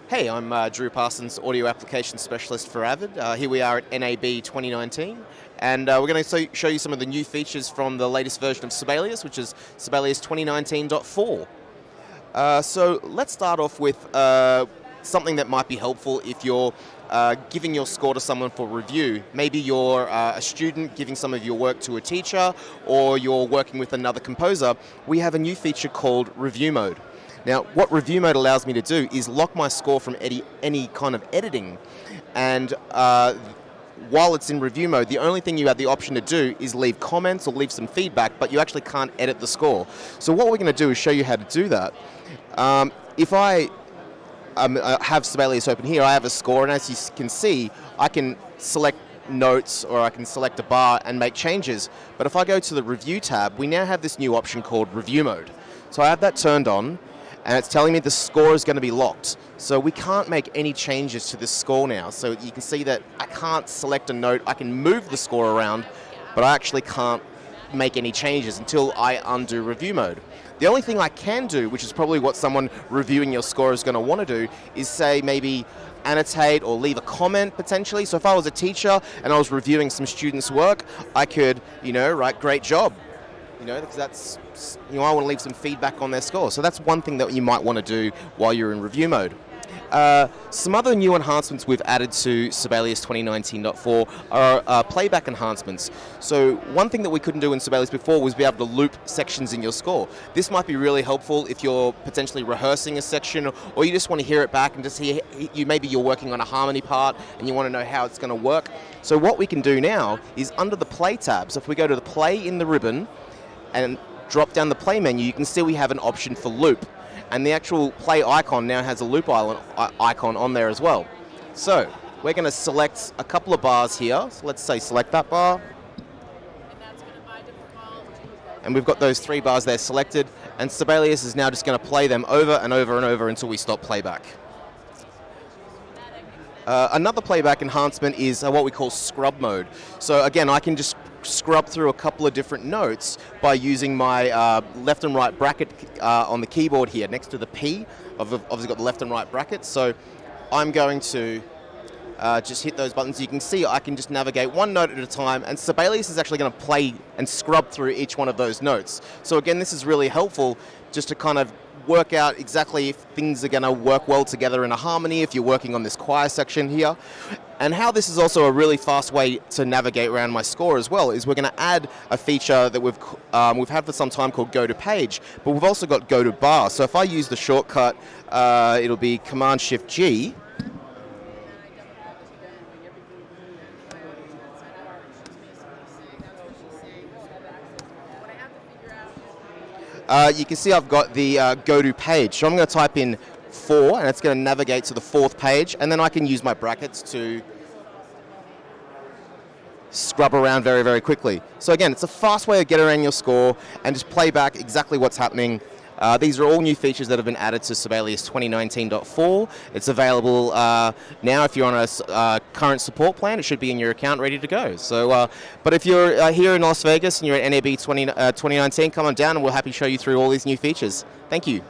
Hey, I'm Drew Parsons, Audio Application Specialist for Avid. Here we are at NAB 2019, and we're going to show you some of the new features from the latest version of Sibelius, which is Sibelius 2019.4. So let's start off with something that might be helpful if you're giving your score to someone for review. Maybe you're a student giving some of your work to a teacher, or you're working with another composer. We have a new feature called Review Mode. Now, what Review Mode allows me to do is lock my score from any kind of editing, and while it's in Review Mode, the only thing you have the option to do is leave comments or leave some feedback, but you actually can't edit the score. So what we're going to do is show you how to do that. If I have Sibelius open here, I have a score, and as you can see, I can select notes or I can select a bar and make changes. But if I go to the Review tab, we now have this new option called Review Mode. So I have that turned on, and it's telling me the score is going to be locked. So we can't make any changes to this score now. So you can see that I can't select a note. I can move the score around, but I actually can't make any changes until I undo Review Mode. The only thing I can do, which is probably what someone reviewing your score is going to want to do, is say maybe annotate or leave a comment potentially. So if I was a teacher and I was reviewing some students' work, I could, write "great job," because that's, I want to leave some feedback on their score. So that's one thing that you might want to do while you're in Review Mode. Some other new enhancements we've added to Sibelius 2019.4 are playback enhancements. So one thing that we couldn't do in Sibelius before was be able to loop sections in your score. This might be really helpful if you're potentially rehearsing a section, or you just want to hear it back and just hear, maybe you're working on a harmony part and you want to know how it's going to work. So what we can do now is under the Play tab, so if we go to the Play in the ribbon and drop down the Play menu, you can see we have an option for loop. And the actual play icon now has a loop icon on there as well. So we're going to select a couple of bars here. So let's say select that bar. And we've got those 3 bars there selected. And Sibelius is now just going to play them over and over and over until we stop playback. Another playback enhancement is what we call scrub mode. So again, I can just scrub through a couple of different notes by using my left and right bracket on the keyboard here next to the P. I've obviously got the left and right brackets, so I'm going to just hit those buttons. You can see I can just navigate one note at a time, and Sibelius is actually going to play and scrub through each one of those notes. So again, this is really helpful just to kind of work out exactly if things are going to work well together in a harmony, if you're working on this choir section here. And how this is also a really fast way to navigate around my score as well is we're going to add a feature that we've had for some time called Go to Page, but we've also got Go to Bar. So if I use the shortcut, it'll be Command-Shift-G. You can see I've got the Go to Page. So I'm going to type in 4, and it's going to navigate to the 4th page, and then I can use my brackets to scrub around very, very quickly. So again, it's a fast way to get around your score and just play back exactly what's happening. These are all new features that have been added to Sibelius 2019.4. It's available now. If you're on a current support plan, it should be in your account ready to go. So, but if you're here in Las Vegas and you're at NAB 2019, come on down and we'll happy to show you through all these new features. Thank you.